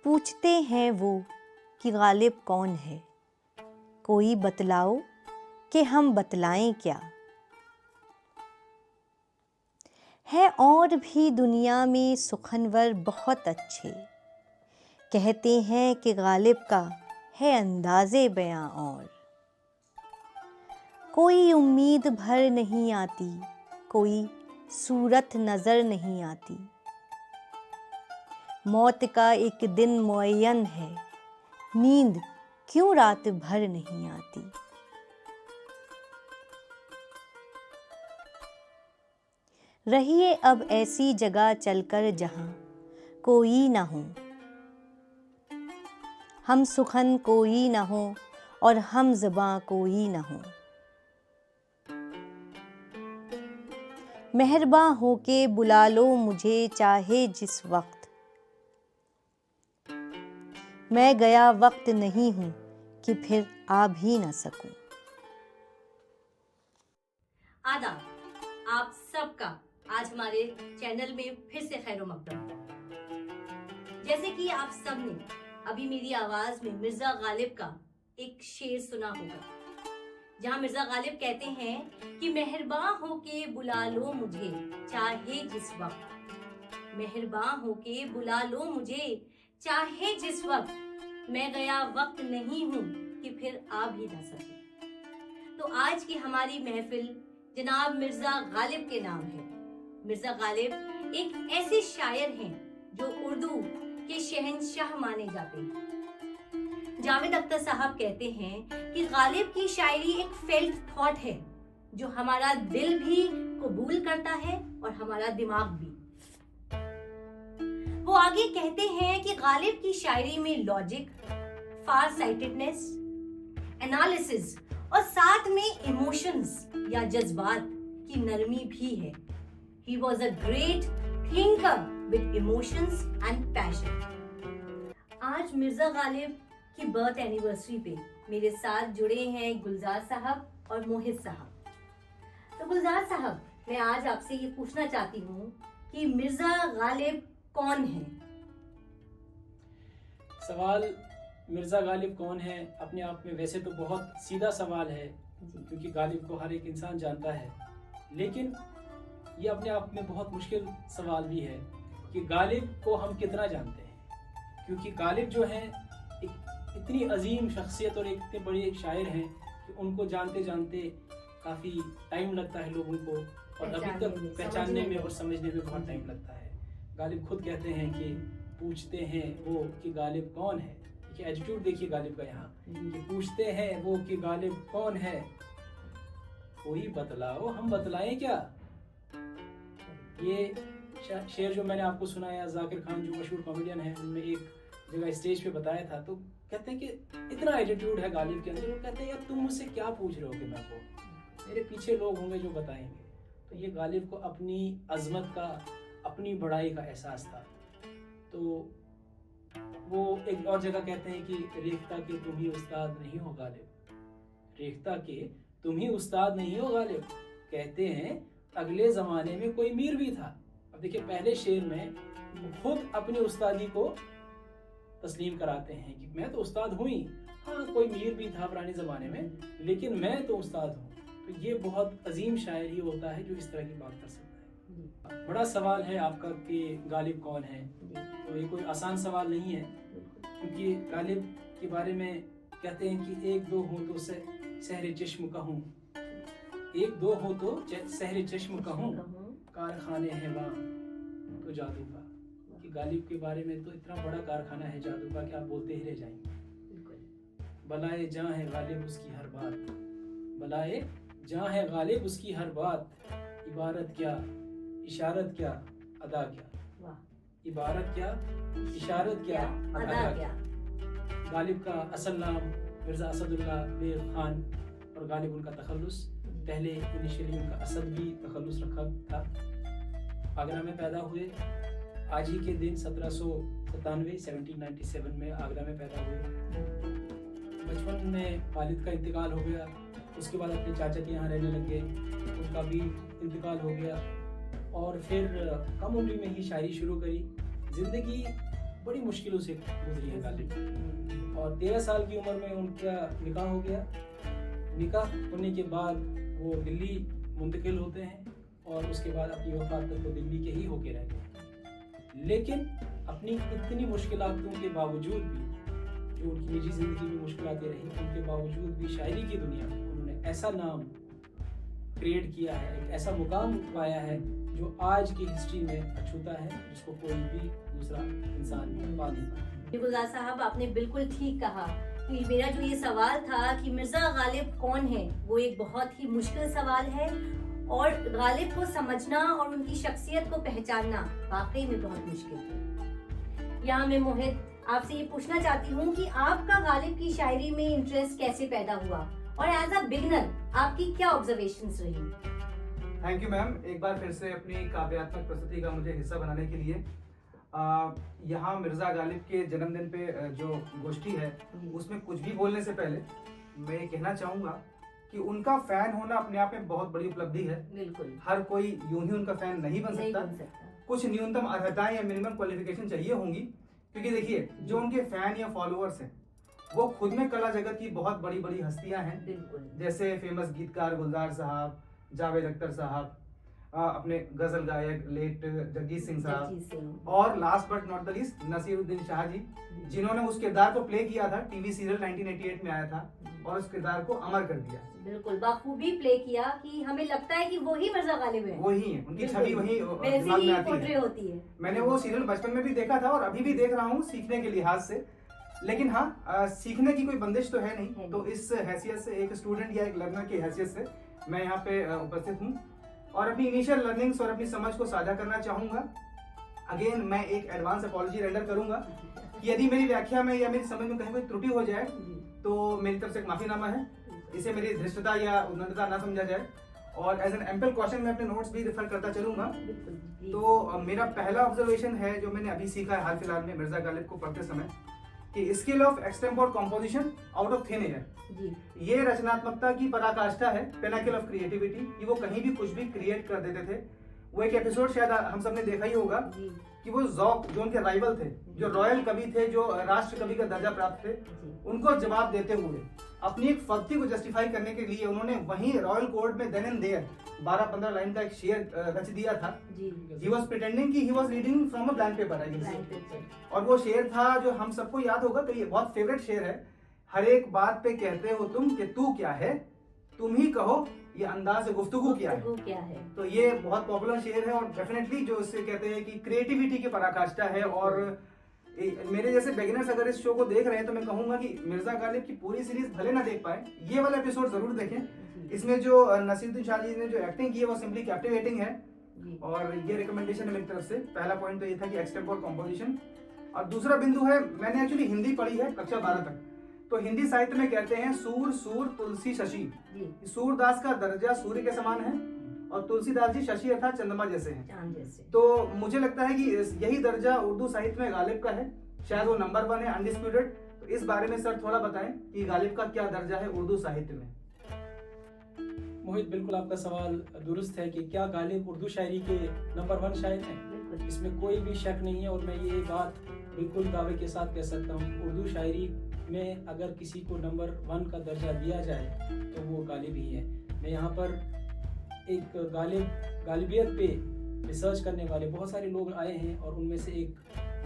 पूछते हैं वो कि गालिब कौन है, कोई बतलाओ कि हम बतलाएं क्या। है और भी दुनिया में सुखनवर बहुत अच्छे, कहते हैं कि गालिब का है अंदाज़े बयां और। कोई उम्मीद भर नहीं आती, कोई सूरत नज़र नहीं आती। मौत का एक दिन मुअय्यन है, नींद क्यों रात भर नहीं आती। रहिए अब ऐसी जगह चलकर जहां कोई ना हो, हम सुखन कोई ना हो और हम ज़बां कोई ना हो। मेहरबान हो के बुला लो मुझे चाहे जिस वक्त, मैं गया वक्त नहीं हूं कि फिर आ भी ना सकूं। आदाब, आप सबका आज हमारे चैनल में फिर से खैर मकदम। जैसे कि आप सब ने अभी मेरी आवाज में मिर्जा गालिब का एक शेर सुना होगा, जहां मिर्जा गालिब कहते हैं कि मेहरबान होके बुला लो मुझे चाहे जिस वक्त, मेहरबान होके बुला लो मुझे चाहे जिस वक्त, मैं गया वक्त नहीं हूं कि फिर आ भी ना सके। तो आज की हमारी महफिल जनाब मिर्जा गालिब के नाम है। मिर्जा गालिब एक ऐसे शायर हैं जो उर्दू के शहंशाह माने जाते हैं। जावेद अख्तर साहब कहते हैं कि गालिब की शायरी एक फेल्ट थॉट है जो हमारा दिल भी कबूल करता है और हमारा दिमाग भी। वो आगे कहते हैं कि गालिब की शायरी में लॉजिक, फार साइटेडनेस, एनालिसिस और साथ में इमोशंस या जज्बात की नरमी भी है। He was a great thinker with emotions and passion. आज मिर्जा गालिब की बर्थ एनिवर्सरी पे मेरे साथ जुड़े हैं गुलजार साहब और मोहित साहब। तो गुलजार साहब, मैं आज आपसे ये पूछना चाहती हूँ कि मिर्जा गालिब कौन है? सवाल मिर्जा गालिब कौन है अपने आप में वैसे तो बहुत सीधा सवाल है, क्योंकि गालिब को हर एक इंसान जानता है, लेकिन ये अपने आप में बहुत मुश्किल सवाल भी है कि गालिब को हम कितना जानते हैं। क्योंकि गालिब जो है एक इतनी अजीम शख्सियत और एक इतने बड़े एक शायर हैं कि उनको जानते जानते काफ़ी टाइम लगता है लोगों को, और अभी तक पहचानने में और समझने में बहुत टाइम लगता है। गालिब खुद कहते हैं कि पूछते हैं वो कि गालिब कौन है। देखिए एटीट्यूड देखिए गालिब का यहाँ, कि पूछते हैं वो कि गालिब कौन है, कोई बतलाओ हम बतलाएं क्या। ये शेर जो मैंने आपको सुनाया, जाकिर खान जो मशहूर कॉमेडियन है, उनने एक जगह स्टेज पे बताया था, तो कहते हैं कि इतना एटीट्यूड है गालिब के अंदर। वो कहते हैं यार तुम मुझसे क्या पूछ रहे हो कि मैं को, मेरे पीछे लोग होंगे जो बताएंगे। तो ये गालिब को अपनी अजमत का, अपनी बड़ाई का एहसास था। तो वो एक और जगह कहते हैं कि रेख्ता के तुम ही उस्ताद नहीं हो गालिब, रेख्ता के तुम ही उस्ताद नहीं हो गालिब, कहते हैं अगले ज़माने में कोई मीर भी था। अब देखिए पहले शेर में खुद अपनी उस्तादी को तस्लीम कराते हैं कि मैं तो उस्ताद हुई, हाँ कोई मीर भी था पुराने ज़माने में, लेकिन मैं तो उस्ताद हूँ। तो ये बहुत अजीम शायर ही होता है जो इस तरह की बात कर सकता है। बड़ा सवाल है आपका कि गालिब कौन है, तो ये कोई आसान सवाल नहीं है, क्योंकि गालिब के बारे में कहते हैं कि एक दो हो तो सहरे चश्म कहूँ, एक दो हो तो सहरे चश्म कहूँ, कारखाने हैं वहाँ तो जादू का। कि गालिब के बारे में तो इतना बड़ा कारखाना है जादू का कि आप बोलते ही रह जाएंगे। बलाए जहाँ है गालिब उसकी हर बात, बलाए जहाँ है गालिब उसकी हर बात, इबारत क्या इशारत क्या अदा क्या, इबारत क्या इशारत क्या अदा क्या। गालिब का असल नाम मिर्जा असदुल्लाह बेग खान, और गालिब उनका तखल्लुस, पहले इनिशियली उनका असद भी तखल्लुस रखा था। आगरा में पैदा हुए, आज ही के दिन 1797 में आगरा में पैदा हुए। बचपन में वालिद का इंतकाल हो गया, उसके बाद अपने चाचा के यहाँ रहने लग गए, उनका भी इंतकाल हो गया, और फिर कम उम्र में ही शायरी शुरू करी। ज़िंदगी बड़ी मुश्किलों से गुजरी है गालिब। और 13 साल की उम्र में उनका निकाह हो गया। निकाह होने के बाद वो दिल्ली मुंतकिल होते हैं और उसके बाद अपनी वफात तक तो दिल्ली के ही होके रह गए। लेकिन अपनी इतनी मुश्किलातों के बावजूद भी, जो उनकी निजी ज़िंदगी में मुश्किलातें रही, उनके बावजूद भी शायरी की दुनिया में उन्होंने ऐसा नाम क्रिएट किया है, एक ऐसा मुकाम पाया है जो आज की हिस्ट्री में अछूता है, जिसको कोई भी दूसरा इंसान पा नहीं पाता। गुलजार साहब, आपने बिल्कुल ठीक कहा कि मेरा जो ये सवाल था कि मिर्जा गालिब कौन है, वो एक बहुत ही मुश्किल सवाल है और गालिब को समझना और उनकी शख्सियत को पहचानना वाकई में बहुत मुश्किल है। यहाँ मैं मोहित आपसे ये पूछना चाहती हूँ कि आपका गालिब की शायरी में इंटरेस्ट कैसे पैदा हुआ और एज अ बिगिनर आपकी क्या ऑब्जर्वेशंस रही? थैंक यू मैम, एक बार फिर से अपनी काव्यात्मक प्रस्तुति का मुझे हिस्सा बनाने के लिए। यहाँ मिर्जा गालिब के जन्मदिन पे जो गोष्ठी है उसमें कुछ भी बोलने से पहले मैं ये कहना चाहूँगा कि उनका फैन होना अपने आप में बहुत बड़ी उपलब्धि है। बिल्कुल, हर कोई यूं ही उनका फैन नहीं बन सकता। कुछ न्यूनतम अर्हताएं या मिनिमम क्वालिफिकेशन चाहिए होंगी, क्योंकि देखिए जो उनके फैन या फॉलोअर्स हैं वो खुद में कला जगत की बहुत बड़ी बड़ी हस्तियां हैं। बिल्कुल, जैसे फेमस गीतकार गुलजार साहब, जावेद अख्तर साहब, अपने गजल गायक लेट जगजीत सिंह साहब, और last but not the least Naseeruddin Shah ji, जिन्होंने उस किरदार को प्ले किया था। टीवी सीरियल 1988 में आया था और उस किरदार को अमर कर दिया। बिल्कुल बाखूबी प्ले किया कि हमें लगता है कि वही मिर्जा गालिब है, वही है, उनकी छवि वही वैसी दिमाग में ही आती पोर्ट्रे है। होती है। मैंने वो सीरियल बचपन में भी देखा था और अभी भी देख रहा हूँ सीखने के लिहाज से। लेकिन हाँ, सीखने की कोई बंदिश तो है नहीं, तो इस हैसियत से, एक स्टूडेंट या एक लर्नर की हैसियत से मैं यहाँ पे उपस्थित हूँ और अपनी इनिशियल लर्निंग्स और अपनी समझ को साझा करना चाहूँगा। अगेन मैं एक एडवांस अपॉलॉजी रेंडर करूँगा कि यदि मेरी व्याख्या में या मेरी समझ में कहीं कोई त्रुटि हो जाए तो मेरी तरफ से एक माफीनामा है। इसे मेरी धृष्टता या उन्नतता ना समझा जाए। और एज एन एम्पल क्वेश्चन मैं अपने नोट्स भी रेफर करता चलूंगा। तो मेरा पहला ऑब्जर्वेशन है जो मैंने अभी सीखा है हाल फिलहाल में मिर्जा गालिब को पढ़ते समय, कि skill of extempore composition out of thin air, ये रचनात्मकता की पराकाष्ठा है, पिनाकल ऑफ क्रिएटिविटी, कि वो कहीं भी कुछ भी क्रिएट कर देते थे। वो एक एपिसोड शायद हम सबने देखा ही होगा कि वो ज़ौक, जो उनके राइवल थे, जो रॉयल कवि थे, जो राष्ट्र कवि का दर्जा प्राप्त थे, उनको जवाब देते हुए अपनी एक फक्ति को जस्टिफाई करने के लिए उन्होंने वहीं रॉयल कोर्ट में देन एंड देयर 12-15 लाइन का एक शेर रच दिया था। ही वॉज प्रिटेंडिंग कि he was reading from a blank paper, I guess. और वो शेर था जो हम सबको याद होगा, तो ये बहुत फेवरेट शेर है। हर एक बात पे कहते हो तुम कि तू क्या है, तुम ही कहो ये अंदाज गुफ्तगू क्या है। तो ये बहुत पॉपुलर शेर है और डेफिनेटली जो इससे कहते हैं कि क्रिएटिविटी की पराकाष्ठा है। और मेरे जैसे बिगिनर्स अगर इस शो को देख रहे हैं तो मैं कहूंगा कि मिर्जा गालिब की पूरी सीरीज भले ना देख पाए, ये वाला एपिसोड जरूर देखें। इसमें जो नसीरुद्दीन शाह जी ने जो एक्टिंग की है वो सिंपली कैप्टिवेटिंग है और ये रिकमेंडेशन है मेरी तरफ से। पहला पॉइंट तो ये था कि एक्सटेम्पोर कॉम्पोजिशन। और दूसरा बिंदु है, मैंने एक्चुअली हिंदी पढ़ी है कक्षा 12 तक, तो हिंदी साहित्य में कहते हैं सूर सूर तुलसी शशि। सूरदास का दर्जा सूर्य के समान है और तुलसीदास जी शशि अर्थात चंद्रमा जैसे हैं। तो मुझे लगता है कि यही दर्जा उर्दू साहित्य में गालिब का है, शायद वो नंबर 1 है, अनडिस्प्यूटेड। तो इस बारे में सर थोड़ा बताएं कि गालिब का क्या दर्जा है उर्दू साहित्य में। मोहित, बिल्कुल आपका सवाल दुरुस्त है कि क्या गालिब उर्दू शायरी के नंबर 1 शायर हैं, इसमें कोई भी शक नहीं है। और मैं ये बात बिल्कुल दावे के साथ कह सकता हूँ, उर्दू शायरी में अगर किसी को नंबर 1 का दर्जा दिया जाए तो वो गालिब ही है। मैं यहाँ पर एक गालिबियत पे रिसर्च करने वाले बहुत सारे लोग आए हैं और उनमें से एक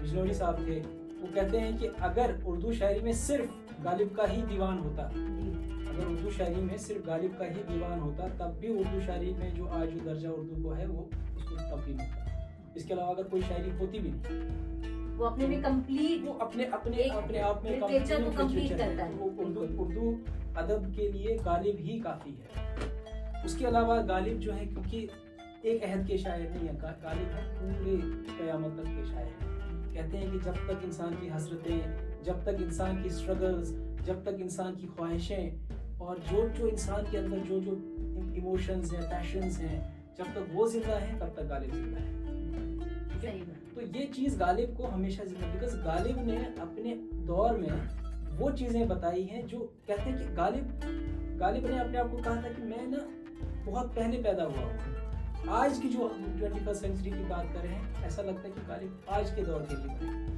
बिजनौरी साहब थे। वो कहते हैं कि अगर उर्दू शायरी में सिर्फ गालिब का ही दीवान होता, अगर उर्दू शायरी में सिर्फ गालिब का ही दीवान होता, तब भी उर्दू शायरी में जो आज जो दर्जा उर्दू को है वो उसको तब भी मिलता। इसके अलावा अगर कोई शायरी होती भी नहीं, वो अपने में कंप्लीट, वो अपने आप में लिटरेचर को कंप्लीट करता है। उर्दू अदब के लिए गालिब ही काफी है। उसके अलावा गालिब जो है, क्योंकि एक अहद के शायर नहीं है, गालिब है पूरे क़यामत तक के शायर हैं। कहते हैं कि जब तक इंसान की हसरतें, जब तक इंसान की स्ट्रगल्स, जब तक इंसान की ख्वाहिशें और जो इंसान के अंदर जो इमोशंस हैं, पैशंस हैं, जब तक वो जिंदा है तब तक गालिब जिंदा है। ठीक है, तो ये चीज़ गालिब को हमेशा जिंदा, बिकॉज गालिब ने अपने दौर में वो चीज़ें बताई हैं जो कहते हैं कि गालिब ने अपने आप को कहा था कि मैं ना बहुत पहले पैदा हुआ हूँ। आज की जो 21st सेंचुरी की बात कर रहे हैं, ऐसा लगता है कि गालिब आज के दौर के लिए बने।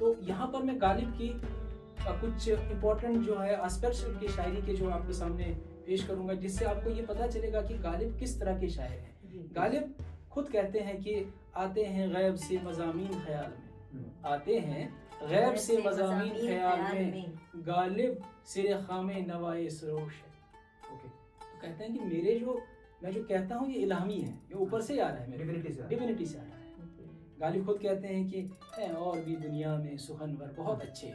तो यहाँ पर मैं गालिब की कुछ इम्पोर्टेंट जो है एस्पेक्ट्स उनकी शायरी के जो आपके सामने पेश करूंगा, जिससे आपको ये पता चलेगा कि गालिब किस तरह के शायर हैं। गालिब खुद कहते हैं कि आते हैं गैब से मज़ामीन ख्याल में, आते हैं गैब से मज़ामीन ख्याल में, गालिब सिरे खामे नवाए सरोश है। ओके, तो कहते हैं कि मेरे जो मैं जो कहता हूँ ये इल्हामी है, ये ऊपर से आ रहा है, मेरे डिविनिटी से आ रहा है। गालिब खुद कहते हैं कि हैं और भी दुनिया में सुखनवर बहुत अच्छे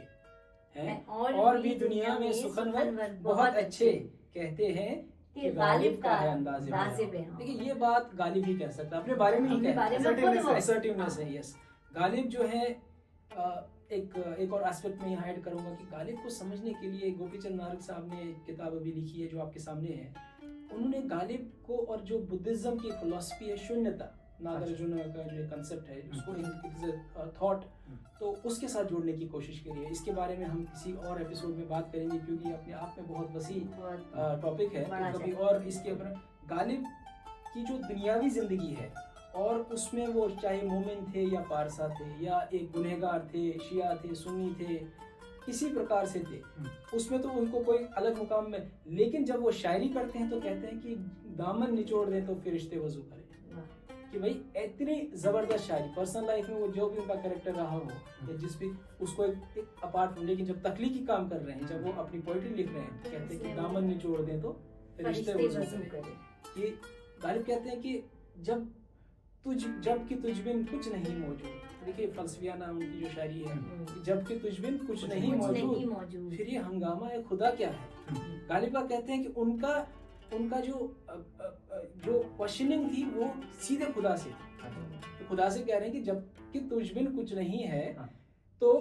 हैं, और भी दुनिया में सुखनवर बहुत अच्छे, कहते हैं कि गालिब का है अंदाज़े बयां। देखिए ये बात गालिब ही कह सकता है, अपने बारे में ही कहता है, असर्टिवनेस है। यस, गालिब जो है एक और एस्पेक्ट में यहाँ ऐड करूँगा कि गालिब को समझने के लिए गोपीचंद नारक साहब ने एक किताब अभी लिखी है जो आपके सामने है। उन्होंने गालिब को और जो बुद्धिज्म की फिलॉसफी है शून्यता, नागार्जुन का जो कंसेप्ट है उसको एक थॉट, तो उसके साथ जोड़ने की कोशिश करी है। इसके बारे में हम किसी और एपिसोड में बात करेंगे क्योंकि अपने आप में बहुत वसी टॉपिक है, तो कभी और इसके ऊपर। गालिब की जो दुनियावी जिंदगी है और उसमें वो चाहे मोमिन थे या पारसा थे या एक गुनहगार थे, शिया थे, सुन्नी थे, किसी प्रकार से थे, उसमें तो उनको कोई अलग मुकाम में, लेकिन जब वो शायरी करते हैं तो कहते हैं कि दामन निचोड़ दें तो फरिश्ते वजू करें। कि भाई इतनी जबरदस्त शायरी, पर्सनल लाइफ में वो जो भी उनका कैरेक्टर रहा हो या जिस भी उसको एक अपार्ट फ्रॉम, लेकिन जब तख्लीकी काम कर रहे हैं, जब वो अपनी पोइट्री लिख रहे हैं, कहते हैं कि दामन निचोड़ दें तो फरिश्ते वजू करें। ये गालिब कहते हैं कि जबकि तुझ बिन कुछ नहीं मौजूद। देखिए फलसफियाना उनकी जो शायरी है, जबकि तुझ बिन कुछ नहीं मौजूद, फिर ये हंगामा है खुदा क्या है। गालिब का कहते हैं कि उनका जो क्वेश्चनिंग थी वो सीधे खुदा से, तो खुदा से कह रहे हैं कि जबकि तुझ बिन कुछ नहीं है तो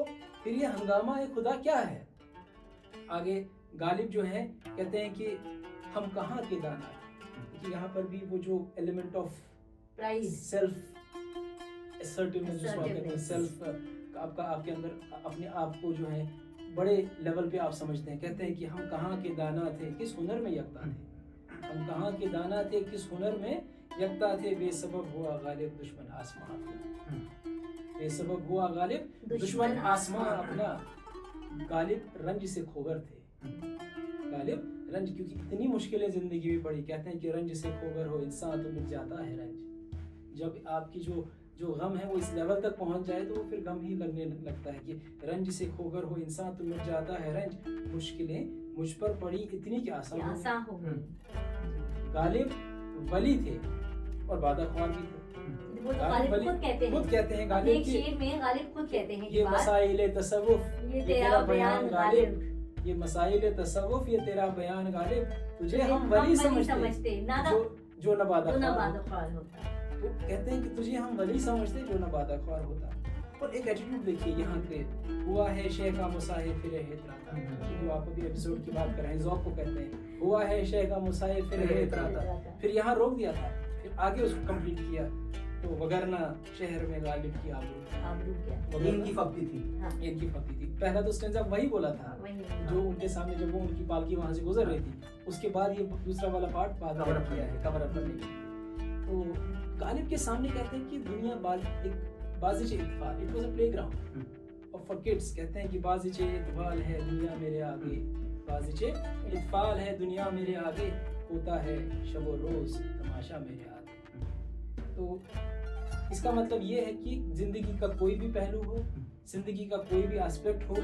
फिर ये हंगामा है खुदा क्या है। आगे गालिब जो है कहते हैं कि हम कहाँ के दाना, कि यहाँ पर भी वो जो एलिमेंट ऑफ सेल्फ असर्टिवनेस जिसको आप कहते हैं, सेल्फ आपके अंदर अपने आप को जो है बड़े लेवल पे आप समझते हैं। कहते हैं कि हम कहाँ के दाना थे किस हुनर में यकता थे, हम कहाँ के दाना थे किस हुनर में यकता थे, बेसबब हुआ गालिब दुश्मन आसमां अपना, बेसबब हुआ गालिब दुश्मन आसमां अपना। गालिब रंज से खोबर थे, गालिब रंज, क्योंकि इतनी मुश्किलें जिंदगी में पड़ी। कहते हैं कि रंज से खोबर हो इंसान तो मिट जाता है रंज। जब आपकी जो गम है वो इस लेवल तक पहुंच जाए तो वो फिर गम ही लगने लगता है कि रंज से खोगर हो इंसान तो मिट जाता है रंज, मुश्किलें मुझ पर पड़ी इतनी कि आसान हो गई। गालिब वली थे और बादाख्वार भी थे। वो तो गालिब खुद कहते हैं गालिब एक शेर में, गालिब खुद कहते हैं ये मसाइल तसव्वुफ ये तेरा बयान गालिब, ये मसाइल तसव्वुफ ये तेरा बयान गालिब, तुझे हम वली समझते जो न बादाख्वार होता। तो कहते हैं कि तुझे हम वली समझते जो न बादाख्वार होता। और एक एटीट्यूड देखिए यहाँ पे, हुआ है शेख का मुसाहिर फिर हेतराता, जो आप अभी एपिसोड की बात कर रहे हैं, ज़ौक़ को कहते हैं, हुआ है शेख का मुसाहिर फिर हेतराता, फिर यहाँ रोक दिया था, फिर आगे उसको कंप्लीट किया, तो वगरना शहर में गालिब की आबरू इनकी फक्ती थी, इनकी फक्ती थी। पहला तो स्टेंजा वही बोला था जो उनके सामने जब वो उनकी पालकी वहाँ से गुजर रही थी, उसके बाद ये दूसरा वाला पार्ट बाद में किया है कवर अप करने के। तो गालिब के सामने कहते हैं कि दुनिया बाज़िचे इत्फाल, इट वाज अ प्लेग्राउंड और फॉर किड्स। कहते हैं कि बाज़िचे इत्फाल है दुनिया मेरे आगे, बाज़िचे इत्फाल है दुनिया मेरे आगे, होता है शब व रोज़ तमाशा मेरे आगे। तो इसका मतलब ये है कि जिंदगी का कोई भी पहलू हो, जिंदगी का कोई भी एस्पेक्ट हो,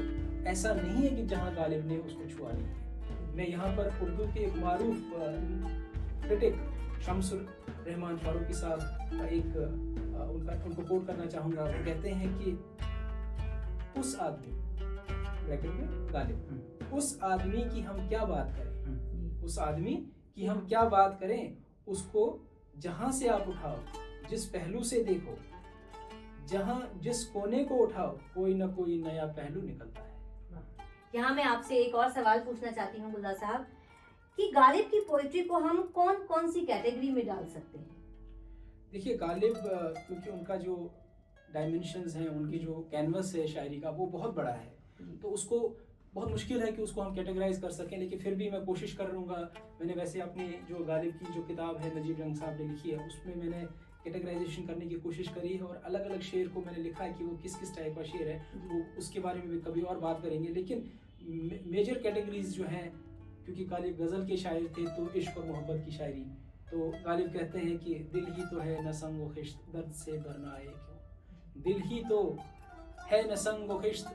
ऐसा नहीं है कि जहाँ गालिब ने उसको छुआ नहीं है। मैं यहाँ पर उर्दू के एक मारूफ क्रिटिक शम्सुर रहमान फारूकी साहब का एक उनको कोट करना चाहूँगा। वो कहते हैं कि उस आदमी ब्रैकेट में गालिब, उस आदमी की हम क्या बात करें, उस आदमी की हम क्या बात करें, उसको जहाँ से आप उठाओ, जिस पहलू से देखो, जहाँ जिस कोने को उठाओ, कोई ना कोई नया पहलू निकलता है। यहाँ मैं आपसे एक और सवाल पूछना चाहती हूँ गुलजार साहब कि गालिब की पोइट्री को हम कौन कौन सी कैटेगरी में डाल सकते हैं? देखिए गालिब क्योंकि उनका जो डायमेंशंस हैं, उनकी जो कैनवस है शायरी का वो बहुत बड़ा है, तो उसको बहुत मुश्किल है कि उसको हम कैटेगराइज कर सकें, लेकिन फिर भी मैं कोशिश करूँगा। मैंने वैसे अपनी जो गालिब की जो किताब है नजीब रंग साहब ने लिखी है, उसमें मैंने कैटेगराइजेशन करने की कोशिश करी है और अलग अलग शेर को मैंने लिखा है कि वो किस किस टाइप का शेर है, वो उसके बारे में भी कभी और बात करेंगे। लेकिन मेजर कैटेगरीज जो हैं, क्योंकि गालिब गज़ल के शायर थे तो इश्क और मोहब्बत की शायरी, तो गालिब कहते हैं कि दिल ही तो है न संग व खिश्त, दर्द से भरना आए क्यों। दिल ही तो है न संग व खिश्त,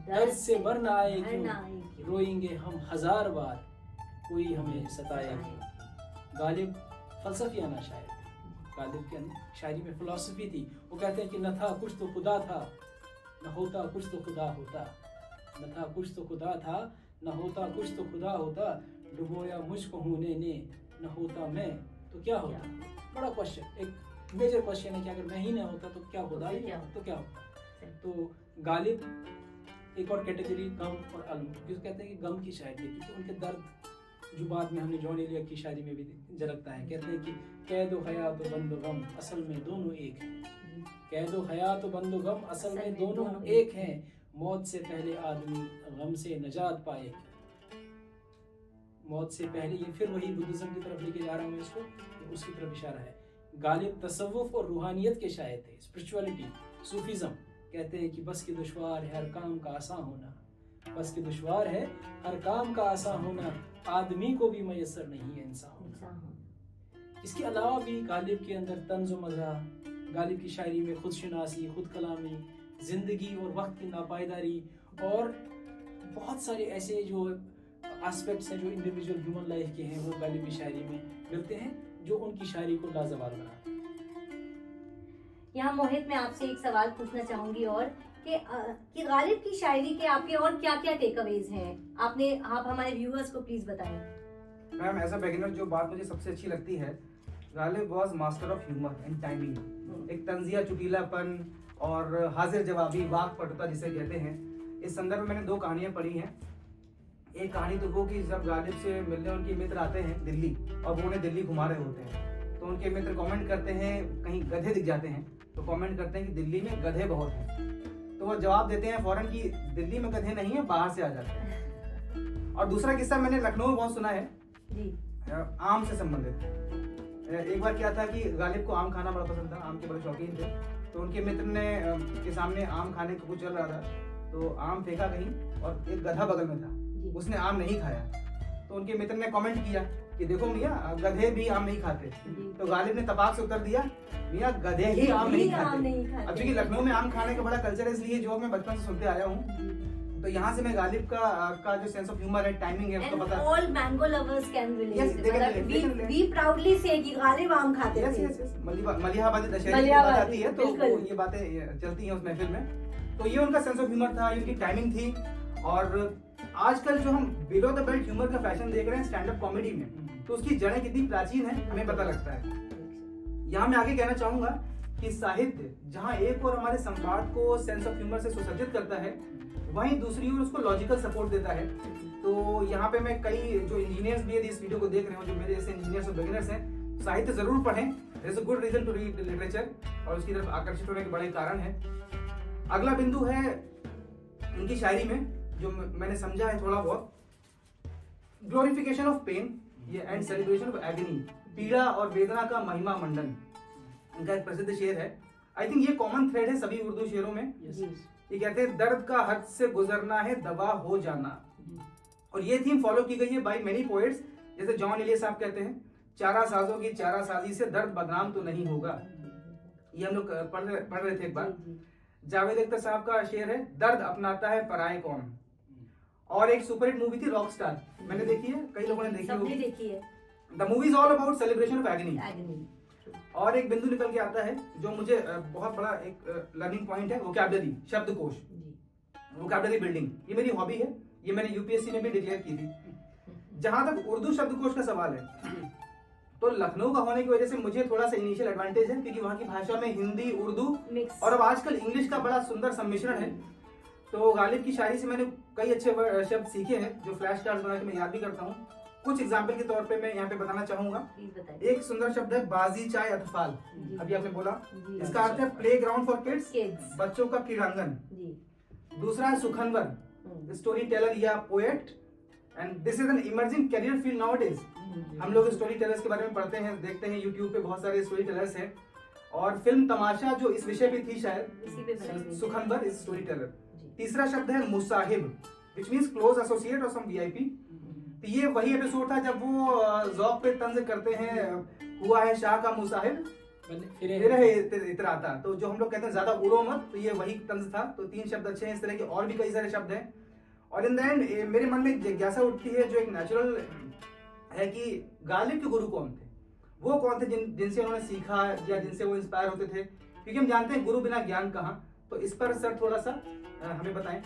दर्द से भरना आए क्यों। रोएंगे हम हजार बार, कोई हमें सताए क्यों। गालिब फलसफियाना शायर थे। गालिब के अंदर शायरी में फिलॉसफी थी। वो कहते हैं कि न था कुछ तो खुदा था, न होता कुछ तो खुदा होता। न था कुछ तो खुदा था, न होता कुछ तो खुदा होता। डुबोया मुझको होने ने, न होता मैं तो क्या होता। बड़ा क्वेश्चन, एक मेजर क्वेश्चन है कि अगर मैं ही ना होता तो क्या होता, तो क्या होता। तो गालिब एक और कैटेगरी गम और अलम, जिसको कहते हैं कि गम की शायरी है, क्योंकि उनके दर्द जो बाद में हमने जॉन एलिया की शायरी में भी झलकता है। कहते हैं कि कैद व हयात व बंद व गम असल में दोनों एक हैं। कैद व हयात व बंद व गम असल में दोनों एक हैं। मौत से पहले आदमी गम से नजात पाए। मौत से पहले, ये फिर वही बुद्धिज्म की तरफ लेके जा रहा हूँ इसको, उसकी तरफ इशारा है। गालिब तसव्वुफ और रूहानियत के शायर थे, स्पिरिचुअलिटी, सूफीज्म। कहते हैं कि बस की दुश्वार है हर काम का आसान होना, बस की दुश्वार है हर काम का आसान होना, आदमी को भी मयसर नहीं है इंसान होना। इसके अलावा भी गालिब के अंदर तंज़ व मज़ा, गालिब की शायरी में खुद शनासी, खुद कलामी, जिंदगी और वक्त की नापायदारी और बहुत सारे ऐसे जो एस्पेक्ट्स हैं जो इंडिविजुअल ह्यूमन लाइफ के हैं, वो गालिब की शायरी में मिलते हैं, जो उनकी शायरी को लाजवाब बनाते हैं। यहाँ मोहित, मैं आपसे एक सवाल पूछना चाहूंगी और कि गालिब की शायरी के आपके और क्या क्या टेकअवेज हैं, आप हमारे व्यूअर्स को प्लीज बताएं। मैम, एज अ बिगिनर जो बात मुझे सबसे अच्छी लगती है, Ghalib was master of humour and timing. एक तंजिया, चुटीलापन और हाजिर जवाबी, वाक पटुता जिसे कहते हैं। इस संदर्भ में मैंने 2 कहानियां पढ़ी हैं। एक कहानी तो वो कि जब गालिब से मिलने उनके मित्र आते हैं दिल्ली और वो उन्हें दिल्ली घुमा रहे होते हैं, तो उनके मित्र कमेंट करते हैं, कहीं गधे दिख जाते हैं तो कमेंट करते हैं कि दिल्ली में गधे बहुत हैं। तो वो जवाब देते हैं फौरन कि दिल्ली में गधे नहीं है, बाहर से आ जाते हैं। और दूसरा किस्सा मैंने लखनऊ में बहुत सुना है जी, आम से संबंधित। एक बार क्या था कि गालिब को आम खाना बड़ा पसंद था, आम के बड़े शौकीन थे। तो उनके मित्र ने के सामने आम खाने का कुछ चल रहा था, तो आम फेंका कहीं और एक गधा बगल में था, उसने आम नहीं खाया। तो उनके मित्र ने कमेंट किया कि देखो मियाँ, गधे भी आम नहीं खाते। तो गालिब ने तपाक से उत्तर दिया, मियाँ गधे ही आम नहीं खाते। अब क्योंकि लखनऊ में आम खाने का बड़ा कल्चर है, इसलिए जो मैं बचपन से सुनते आया हूँ, तो यहाँ से मैं गालिब का जो सेंस ऑफ ह्यूमर है, टाइमिंग है, उसको पता। All mango lovers can relate. We proudly say कि गालिब आम खाते थे। मलिहाबादी दशहरे की बात आती है तो ये बातें चलती हैं उस महफिल में। तो ये उनका सेंस ऑफ ह्यूमर था, उनकी टाइमिंग थी। और आजकल जो हम बिलो द बेल्ट ह्यूमर का फैशन देख रहे हैं स्टैंड अप कॉमेडी में, तो उसकी जड़ें कितनी प्राचीन है हमें पता लगता है। यहाँ मैं आगे कहना चाहूंगा कि साहित्य जहाँ एक और हमारे संवाद को सेंस ऑफ ह्यूमर से सुसज्जित करता है, वहीं दूसरी ओर उसको लॉजिकल सपोर्ट देता है। तो यहाँ पे मैं कई जो इंजीनियर्स भी इस वीडियो को देख रहे हो, जो मेरे जैसे इंजीनियर्स और बिगिनर्स हैं, साहित्य जरूर पढ़ें। There is a good reason to read literature, और उसकी तरफ आकर्षित होने के बड़े कारण है। अगला बिंदु है इनकी शायरी में जो मैंने समझा है थोड़ा बहुत, glorification of pain and celebration of agony, पीड़ा और वेदना का महिमा मंडन, इनका एक प्रसिद्ध शेर है। आई थिंक ये कॉमन थ्रेड है सभी उर्दू शेरों में। ये कहते हैं दर्द का हद से गुजरना है दवा हो जाना, और ये थीम फॉलो की गई है बाय मेनी पोएट्स। जैसे जॉन एलिया साहब कहते हैं, चारा साजों की चारा साजी से दर्द बदनाम तो नहीं होगा। ये हम लोग पढ़ रहे थे एक बार। जावेद अख्तर साहब का शेर है, दर्द अपनाता है पराए कौन। और एक सुपरहिट मूवी थी रॉकस्टार, मैंने देखी है, कई लोगों ने देखी है। The movie is all about celebration of agony. और एक बिंदु निकल के आता है जो मुझे बहुत बड़ा एक लर्निंग पॉइंट है, वोकैबुलरी, शब्दकोश, वोकैबुलरी बिल्डिंग। ये मेरी हॉबी है, ये मैंने यूपीएससी में भी डिक्लेयर की थी। जहां तक उर्दू शब्दकोश का सवाल है, तो लखनऊ का होने की वजह से मुझे थोड़ा सा इनिशियल एडवांटेज है, क्योंकि वहाँ की भाषा में हिंदी, उर्दू और अब आजकल इंग्लिश का बड़ा सुंदर सम्मिश्रण है। तो गालिब की शायरी से मैंने कई अच्छे शब्द सीखे हैं जो फ्लैश कार्ड्स बना के मैं याद भी करता हूँ। कुछ एग्जाम्पल के तौर पे मैं यहाँ पे बताना चाहूंगा। एक सुंदर शब्द है बाजी चाय अतफाल, अभी आपने बोला, इसका अर्थ है प्ले ग्राउंड फॉर किड्स, बच्चों का क्रीड़ांगन। दूसरा है सुखनवर, स्टोरी टेलर या poet, and this is an emerging career field nowadays. हम लोग स्टोरी टेलर्स के बारे में पढ़ते हैं, देखते हैं यूट्यूब पे बहुत सारे स्टोरी टेलर्स हैं। और फिल्म तमाशा जो इस विषय पे थी शायद, इसी पे बनाई गई। सुखनवर इज स्टोरी टेलर। जी। तीसरा शब्द है मुसाहिब, विच मीन्स क्लोज एसोसिएट और सम वीआईपी। तो ये वही एपिसोड था जब वो ज़ौक पे तंज करते हैं, हुआ है शाह का मुसाहिब फिर है इतराता, तो जो हम लोग कहते हैं ज्यादा उड़ो मत, तो ये वही तंज था। तो 3 शब्द अच्छे हैं, इस तरह के और भी कई सारे शब्द हैं। और इन द एंड मेरे मन में एक जिज्ञासा उठती है जो एक नेचुरल है कि गालिब के गुरु कौन थे, वो कौन थे जिनसे उन्होंने सीखा या जिनसे वो इंस्पायर होते थे, क्योंकि हम जानते हैं गुरु बिना ज्ञान कहाँ। तो इस पर सर थोड़ा सा हमें बताएं।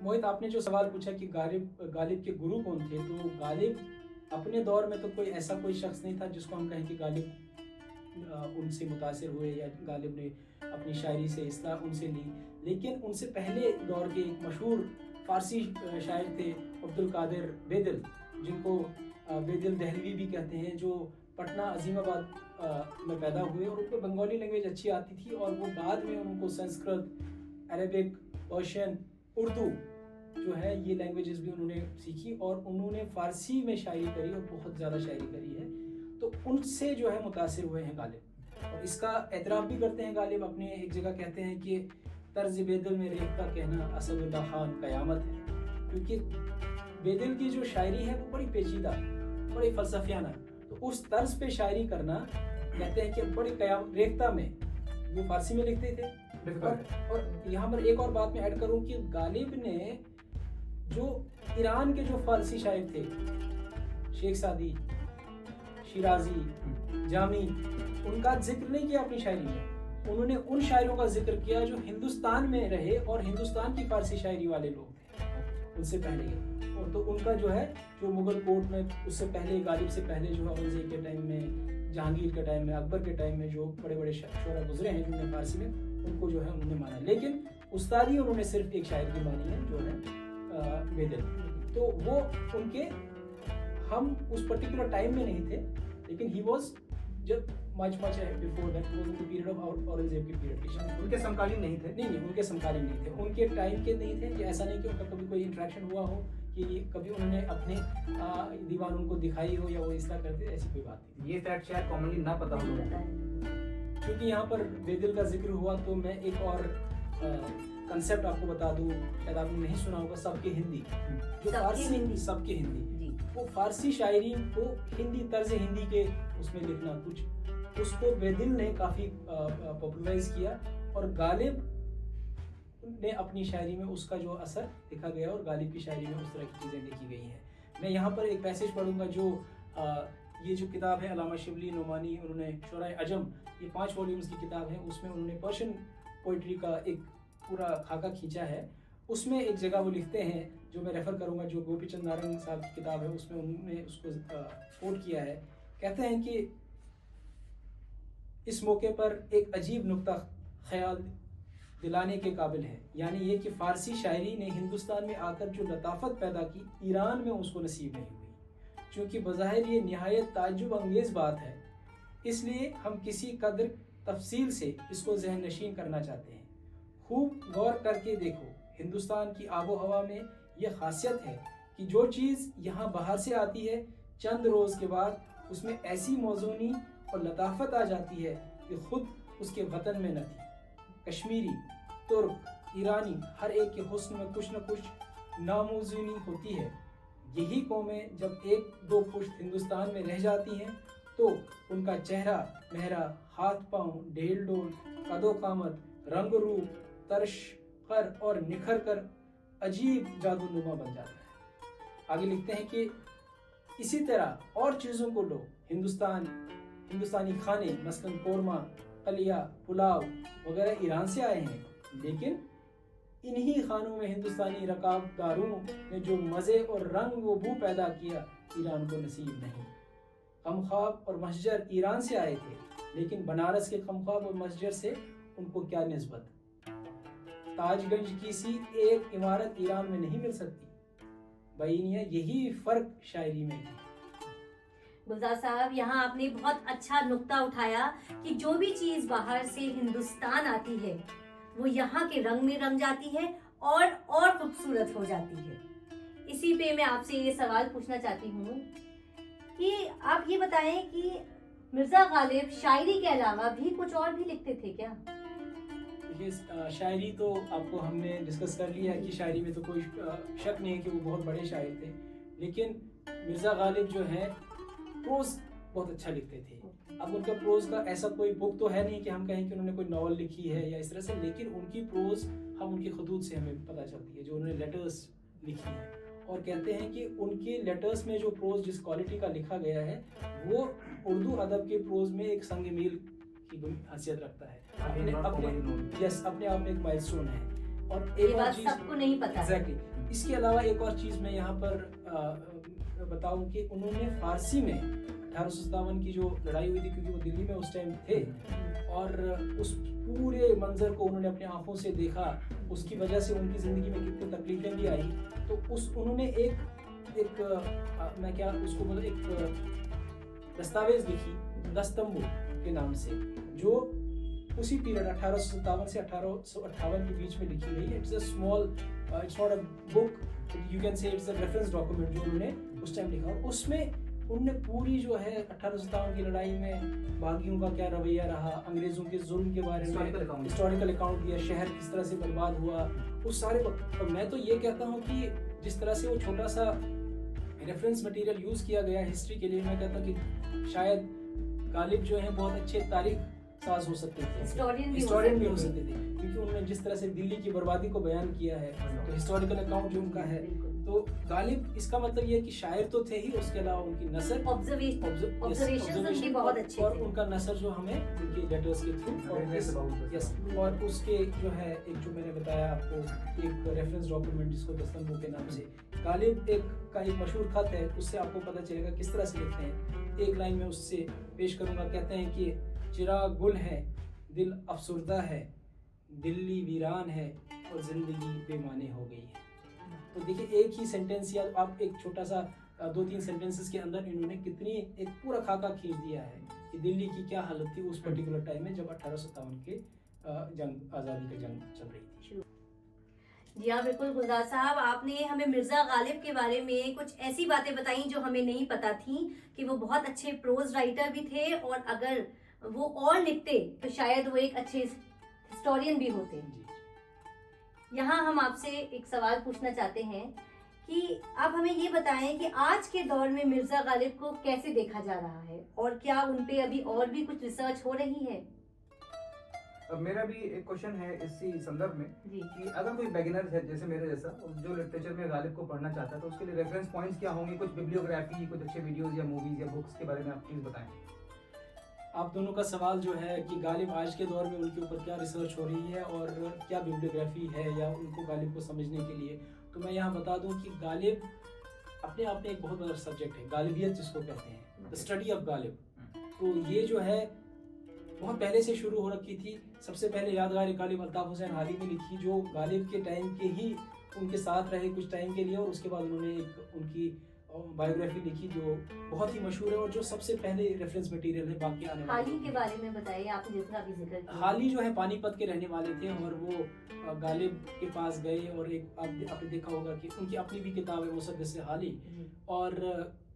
मोहित, आपने जो सवाल पूछा कि गालिब के गुरु कौन थे, तो गालिब अपने दौर में तो कोई ऐसा कोई शख्स नहीं था जिसको हम कहें कि गालिब उनसे मुतासिर हुए या गालिब ने अपनी शायरी से इस्लाह उनसे ली। लेकिन उनसे पहले दौर के एक मशहूर फारसी शायर थे अब्दुल कादिर बेदिल, जिनको बेदिल दहलवी भी कहते हैं, जो पटना अजीमाबाद में पैदा हुए और उनको बंगाली लैंग्वेज अच्छी आती थी। और वो बाद में उनको संस्कृत, अरबिक, पर्शियन, उर्दू जो है ये लैंग्वेजेस भी उन्होंने सीखी और उन्होंने फारसी में शायरी करी और बहुत ज़्यादा शायरी करी है। तो उनसे जो है मुतासिर हुए हैं गालिब, और इसका एतराफ़ भी करते हैं गालिब। अपने एक जगह कहते हैं कि तर्ज बेदिल में रेखता कहना असदुल्लाह खान कयामत है, क्योंकि बेदिल की जो शायरी है वो बड़ी पेचीदा, बड़ी फलसफियाना, तो उस तर्ज पे शायरी करना कहते हैं कि बड़ी कयाम रेखता में, वो फारसी में लिखते थे। और यहाँ पर एक और बात मैं ऐड करूँ कि गालिब ने जो ईरान के जो फारसी शायर थे, शेख सादी, शिराजी, जामी, उनका जिक्र नहीं किया अपनी शायरी में। उन्होंने उन शायरों का जिक्र किया जो हिंदुस्तान में रहे और हिंदुस्तान की फारसी शायरी वाले लोग थे उनसे पहले। और तो उनका जो है जो मुगल कोर्ट में उससे पहले, गालिब से पहले जो है औरंगजेब के टाइम में, जहांगीर के टाइम में, अकबर के टाइम में जो बड़े बड़े शोरा गुजरे हैं जिन्होंने फारसी में, उनको जो है उन्होंने माना। लेकिन उस्तादी उन्होंने सिर्फ एक शायर की मानी है जो है बेदिल। तो वो उनके, हम उस पर्टिकुलर टाइम में नहीं थे, लेकिन ही वाज जब much before that, was in the period of Aurangzeb के पीरियड के। उनके समकालीन नहीं थे? नहीं, उनके समकालीन नहीं थे, उनके टाइम के नहीं थे। ये ऐसा नहीं कि उनका कभी कोई इंटरेक्शन हुआ हो कि कभी उन्होंने अपने दीवान उनको दिखाई हो या वो इस्लाह करते, ऐसी कोई बात नहीं। ये फैक्ट शायद कॉमनली ना पता हो। क्योंकि यहाँ पर बेदिल का जिक्र हुआ तो मैं एक और कंसेप्ट आपको बता दूं, शायद आपने नहीं सुना होगा, सबके हिंदी। जो फारसी सबके हिंदी, वो फारसी शायरी को हिंदी तर्ज हिंदी के उसमें लिखना, कुछ उसको बेदिल ने काफ़ी पॉपुलराइज किया और गालिब ने अपनी शायरी में उसका जो असर देखा गया और गालिब की शायरी में उस तरह की चीज़ें देखी गई हैं। मैं यहाँ पर एक पैसेज पढ़ूंगा जो ये जो किताब है अलामा शिबली नोमानी, उन्होंने शुराए अजम, ये 5 वॉल्यूम्स की किताब है, उसमें उन्होंने पर्शियन पोइट्री का एक पूरा खाका खींचा है। उसमें एक जगह वो लिखते हैं जो मैं रेफ़र करूंगा, जो गोपीचंद नारंग साहब की किताब है, उसमें उन्होंने उसको कोट किया है। कहते हैं कि इस मौके पर एक अजीब नुक्ता ख्याल दिलाने के काबिल है, यानी ये कि फ़ारसी शायरी ने हिंदुस्तान में आकर जो लताफत पैदा की, ईरान में उसको नसीब नहीं हुई। चूँकि बज़ाहिर ये निहायत ताज्जुब अंगेज़ बात है, इसलिए हम किसी कदर तफसील से इसको जहन नशीन करना चाहते हैं। खूब गौर करके देखो, हिंदुस्तान की आबो हवा में यह खासियत है कि जो चीज़ यहाँ बाहर से आती है, चंद रोज़ के बाद उसमें ऐसी मौजूनी और लताफत आ जाती है कि खुद उसके वतन में न थी। कश्मीरी, तुर्क, ईरानी, हर एक के हुस्न में कुछ न कुछ नामौजूनी होती है। यही कौमें जब 1-2 पुश्त हिंदुस्तान में रह जाती हैं तो उनका चेहरा मेहरा, हाथ पाँव, ढेल डोल, कदो कामत, रंग रूप, तर्श कर और निखर कर अजीब जादूनुमा बन जाता है। आगे लिखते हैं कि इसी तरह और चीज़ों को लो, हिंदुस्तानी खाने मसलन कोरमा, कलिया, पुलाव वगैरह ईरान से आए हैं, लेकिन इन्हीं खानों में हिंदुस्तानी रकाबदारों ने जो मज़े और रंग व बू पैदा किया, ईरान को नसीब नहीं। खमख्वाब और मस्जर ईरान से आए थे, लेकिन बनारस के खमख्वाब और मस्जर से उनको क्या निस्बत। ताजगंज की सी एक इमारत ईरान में नहीं मिल सकती। बयानिया यही फ़र्क शायरी में है। गुलजार साहब, यहाँ आपने बहुत अच्छा नुक्ता उठाया कि जो भी चीज़ बाहर से हिंदुस्तान आती है वो यहाँ के रंग में रंग जाती है और खूबसूरत हो जाती है। इसी पे मैं आपसे ये सवाल पूछना चाहती हूँ कि आप ये बताएं कि मिर्जा गालिब शायरी के अलावा भी कुछ और भी लिखते थे क्या? देखिए, शायरी तो आपको हमने डिस्कस कर लिया कि शायरी में तो कोई शक नहीं है कि वो बहुत बड़े शायर थे, लेकिन मिर्ज़ा गालिब जो है प्रोज बहुत अच्छा लिखते थे। अब उनका प्रोज का ऐसा कोई बुक तो है नहीं कि हम कहें कि उन्होंने कोई नॉवल लिखी है या इस तरह से, लेकिन उनकी प्रोज हम उनके खतूत से हमें पता चलती है, जो उन्होंने लेटर्स लिखी हैं। और कहते हैं कि उनके लेटर्स में जो प्रोज जिस क्वालिटी का लिखा गया है वो उर्दू अदब के प्रोज में एक संग मील की हैसियत रखता है, अपने आप में एक माइलस्टोन है। और ये एक और बात चीज सबको नहीं पता है। एग्जैक्टली, इसके अलावा एक और चीज मैं यहाँ पर बताऊं कि उन्होंने फारसी में 1857 की जो लड़ाई हुई थी, क्योंकि वो दिल्ली में उस टाइम थे और उस पूरे मंजर को उन्होंने अपनी आंखों से देखा, उसकी वजह से उनकी जिंदगी में कितनी तकलीफें भी आई, तो उन्होंने एक मैं क्या उसको बोलूं, एक दस्तावेज लिखी दस्तंबू के नाम से, जो उसी पीरियड 1857 से 1858 के बीच में लिखी गई है। It's a small, it's not a book, you can say it's a reference document जो उन्होंने उस टाइम लिखा। और उसमें उनने पूरी जो है 1857 की लड़ाई में बागियों का क्या रवैया रहा, अंग्रेजों के जुल्म के बारे में हिस्टोरिकल अकाउंट दिया, शहर किस तरह से बर्बाद हुआ, उस सारे को। और मैं तो ये कहता हूँ कि जिस तरह से वो छोटा सा रेफरेंस मटेरियल यूज किया गया हिस्ट्री के लिए, मैं कहता हूँ कि शायद गालिब जो है बहुत अच्छे तारीख साज हो सकते थे, हिस्टोरियन भी हो सकते थे, क्योंकि उन्होंने जिस तरह से दिल्ली की बर्बादी को बयान किया है, तो हिस्टोरिकल अकाउंट जो उनका है, तो गालिब इसका मतलब ये है कि शायर तो थे ही, उसके अलावा उनकी नसर ऑब्जर्वेशंस उनकी बहुत अच्छे और थे। उनका नसर जो हमें उनके लेटर्स के थ्रू और उसके जो है एक जो मैंने बताया आपको एक रेफरेंस डॉक्यूमेंट जिसको दस्तंबू के नाम से, गालिब का एक मशहूर खत है, उससे आपको पता चलेगा किस तरह से लिखते हैं। एक लाइन में उससे पेश करूंगा, कहते हैं कि चिराग गुल है, दिल अफसुर्दा है, दिल्ली वीरान है और जिंदगी बेमाने हो गई है। तो देखिए, एक ही सेंटेंस या आप एक छोटा सा 2-3 सेंटेंसेस के अंदर इन्होंने कितनी एक पूरा खाका खींच दिया है कि दिल्ली की क्या हालत थी उस पर्टिकुलर टाइम में जब 1857 के जंग, आज़ादी का जंग चल रही थी। जी हाँ, बिल्कुल गुलजार साहब, आपने हमें मिर्जा गालिब के बारे में कुछ ऐसी बातें बताई जो हमें नहीं पता थी, कि वो बहुत अच्छे प्रोज राइटर भी थे और अगर वो और लिखते तो शायद वो एक अच्छे हिस्टोरियन भी होते। यहाँ हम आपसे एक सवाल पूछना चाहते हैं कि आप हमें ये बताएं कि आज के दौर में मिर्जा गालिब को कैसे देखा जा रहा है और क्या उन पे अभी और भी कुछ रिसर्च हो रही है? अब मेरा भी एक क्वेश्चन है इसी संदर्भ में कि अगर कोई बिगिनर है जैसे मेरे जैसा जो लिटरेचर में गालिब को पढ़ना चाहता है, तो उसके लिए रेफरेंस पॉइंट्स क्या होंगे, कुछ बिब्लियोग्राफी, कुछ अच्छे वीडियोस या मूवीज या बुक्स के बारे में आप प्लीज बताएं। आप दोनों का सवाल जो है कि गालिब आज के दौर में उनके ऊपर क्या रिसर्च हो रही है और क्या बिब्लियोग्राफी है या उनको गालिब को समझने के लिए, तो मैं यहाँ बता दूं कि गालिब अपने आप में एक बहुत बड़ा सब्जेक्ट है, गालिबियत जिसको कहते हैं, द स्टडी ऑफ गालिब। तो ये जो है बहुत पहले से शुरू हो रखी थी। सबसे पहले यादगार गालिब अल्ताफ हुसैन हादी ने लिखी, जो गालिब के टाइम के ही उनके साथ रहे कुछ टाइम के लिए, और उसके बाद उन्होंने एक उनकी बायोग्राफी लिखी जो बहुत ही मशहूर है और जो सबसे पहले रेफरेंस मटेरियल है बाकी आने वाले। हाली के बारे में बताइए, आपने जितना भी जिक्र किया। हाली जो है पानीपत के रहने वाले थे और वो गालिब के पास गए और एक आपने देखा होगा कि उनकी अपनी भी किताब है मुसद्दिस हाली, और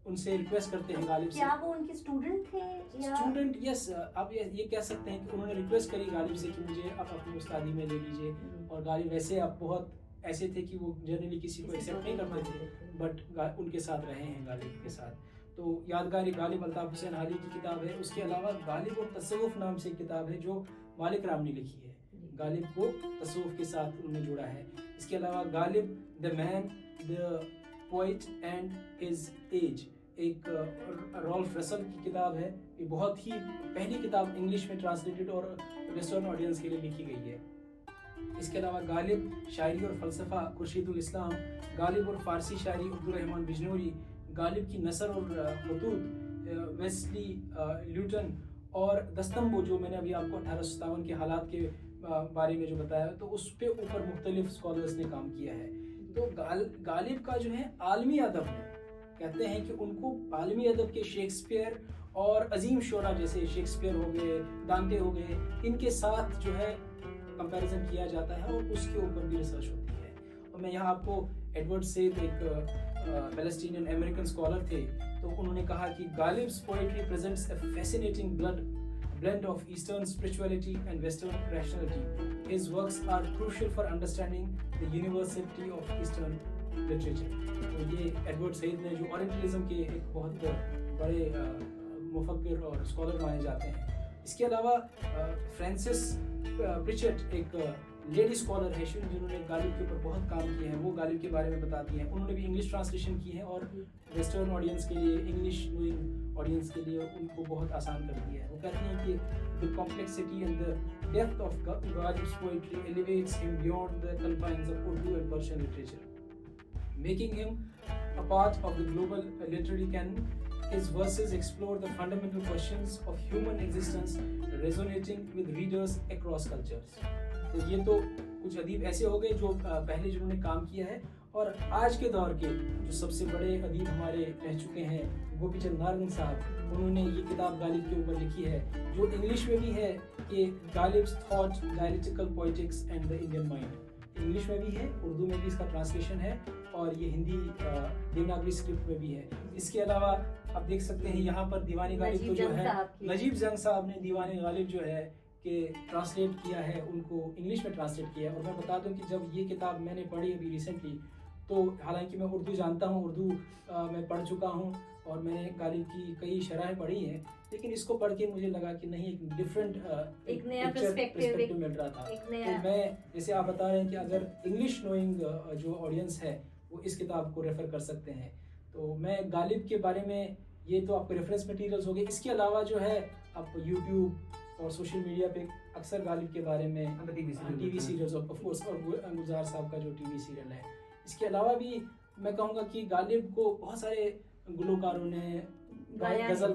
उनसे रिक्वेस्ट करते हैं गालिब से। क्या वो उनके स्टूडेंट थे या स्टूडेंट? यस, आप ये कह सकते हैं कि उन्होंने रिक्वेस्ट करी गालिब से कि मुझे आप अपनी उस्तादी में ले लीजिए, और गालिब वैसे आप बहुत ऐसे थे कि वो जनरली किसी को एक्सेप्ट नहीं करते थे, बट उनके साथ रहे हैं गालिब के साथ। तो यादगार गालिब अल्ताफ हुसैन हाली की किताब है। उसके अलावा गालिब और तसव्वुफ नाम से एक किताब है जो मालिक राम ने लिखी है, गालिब को तसव्वुफ के साथ उन्होंने जोड़ा है। इसके अलावा Ghalib the man, the poet and his age, एक रॉल्फ रसल की किताब है। ये बहुत ही पहली किताब इंग्लिश में ट्रांसलेटेड और वेस्टर्न ऑडियंस के लिए लिखी गई है। इसके अलावा गालिब शायरी और फ़लसफ़ा खुर्शीदुल इस्लाम, गालिब और फ़ारसी शायरी अब्दुल रहमान बिजनौरी, गालिब की नसर और खतूत वेस्ली ल्यूटन, और दस्तंबू जो मैंने अभी आपको 1857 के हालात के बारे में जो बताया, तो उस पे ऊपर मुख्तलिफ स्कॉलर्स ने काम किया है। तो गालिब का जो है आलमी अदब में कहते हैं कि उनको आलमी अदब के शेक्सपियर और अजीम शोरा जैसे शेक्सपियर हो गए, दांते हो गए, इनके साथ जो है कंपैरिजन किया जाता है और उसके ऊपर भी रिसर्च होती है। और मैं यहाँ आपको एडवर्ड सेड एक पैलेस्टीनियन अमेरिकन स्कॉलर थे, तो उन्होंने कहा कि Ghalib's poetry presents a fascinating blend of Eastern spirituality and Western rationality. His works are crucial for understanding the universality of Eastern literature. तो ये एडवर्ड सईद ने जो ओरिएंटलिज्म के एक बहुत बड़े मुफक्किर और स्कॉलर माने जाते हैं। इसके अलावा फ्रांसिस प्रिचेट एक लेडी स्कॉलर है जिन्होंने गालिब के ऊपर बहुत काम किए हैं, वो गालिब के बारे में बताती हैं। उन्होंने भी इंग्लिश ट्रांसलेशन की है और वेस्टर्न ऑडियंस के लिए, इंग्लिश नोइंग ऑडियंस के लिए उनको बहुत आसान कर दिया है। वो कहती हैं कि the complexity and the depth of Ghalib's poetry elevates him beyond the confines of Urdu and Persian literature, making him a part of the global literary canon. His verses explore the fundamental questions of human existence, resonating with readers across cultures. तो ये तो कुछ अदीब ऐसे हो गए जो पहले जिन्होंने काम किया है, और आज के दौर के जो सबसे बड़े अदीब हमारे रह चुके हैं, गोपीचंद नारंग साहब, उन्होंने ये किताब गालिब के ऊपर लिखी है, जो इंग्लिश में भी है कि Ghalib's thought, dialectical poetics and the Indian mind. English में भी है, उर्दू में भी इसका ट्रांसलेशन है, और ये हिंदी देवनागरी स्क्रिप्ट में भी है. इसके अलावा आप देख सकते हैं यहाँ पर दीवानी गालिब तो जो है नजीब जंग साहब ने दीवानी गालिब जो है कि ट्रांसलेट किया है, उनको इंग्लिश में ट्रांसलेट किया है. और मैं बता दूं कि जब ये किताब मैंने पढ़ी अभी रिसेंटली, तो हालांकि मैं उर्दू जानता हूँ, उर्दू मैं पढ़ चुका हूँ और मैंने गालिब की कई शरह पढ़ी हैं, लेकिन इसको पढ़ के मुझे लगा कि नहीं, एक डिफरेंट एक नया पर्सपेक्टिव मिल रहा था. तो मैं, जैसे आप बता रहे हैं कि अगर इंग्लिश नोइंग जो ऑडियंस है वो इस किताब को रेफर कर सकते हैं, तो मैं गालिब के बारे में, ये तो आपको रेफरेंस मटेरियल्स हो गए. इसके अलावा जो है आप यूट्यूब और सोशल मीडिया पे अक्सर गालिब के बारे में टीवी सीरियल्स ऑफ कोर्स, और गुलजार साहब का जो टीवी सीरियल है. इसके अलावा भी मैं कहूँगा कि गालिब को बहुत सारे गुलकारों ने गज़ल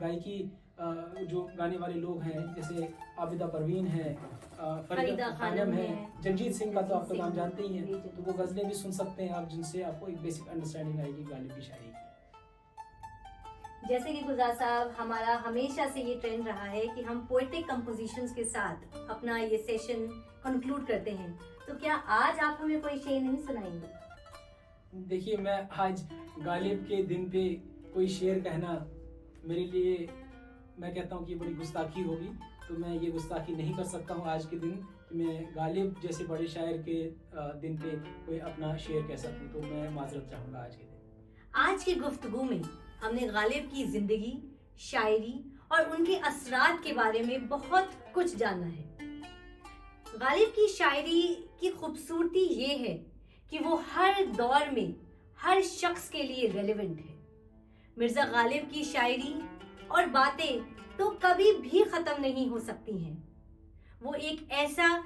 गायकी जो गाने वाले लोग हैं, जैसे आबिदा परवीन है, फरीदा खानम है, जगजीत सिंह का तो आप तो नाम जानते ही हैं, तो वो गज़लें भी सुन सकते हैं आप, जिनसे आपको एक बेसिक अंडरस्टैंडिंग आएगी गालिब की शायरी की. जैसे कि गुलजार साहब, हमारा हमेशा से ये ट्रेंड रहा है कि हम पोएटिक कंपोजिशंस के साथ अपना ये सेशन कंक्लूड करते हैं, तो क्या आज आप हमें कोई शेर नहीं सुनाएंगे? देखिए, मैं आज गालिब के दिन पे कोई शेर कहना मेरे लिए, मैं कहता हूँ कि ये बड़ी गुस्ताखी होगी, तो मैं ये गुस्ताखी नहीं कर सकता हूँ आज के दिन कि मैं गालिब जैसे बड़े शायर के दिन पे कोई अपना शेर कह सकूँ, तो मैं माजरत चाहूँगा आज के दिन. आज की गुफ्तगू में हमने गालिब की जिंदगी, शायरी और उनके असरात के बारे में बहुत कुछ जाना है. गालिब की शायरी की खूबसूरती ये है कि वो हर दौर में हर शख्स के लिए रेलेवेंट है. मिर्जा गालिब की शायरी और बातें तो कभी भी खत्म नहीं हो सकती हैं. वो एक ऐसा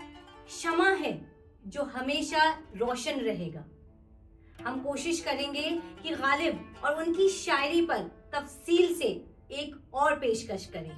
शमा है जो हमेशा रोशन रहेगा. हम कोशिश करेंगे कि गालिब और उनकी शायरी पर तफसील से एक और पेशकश करें.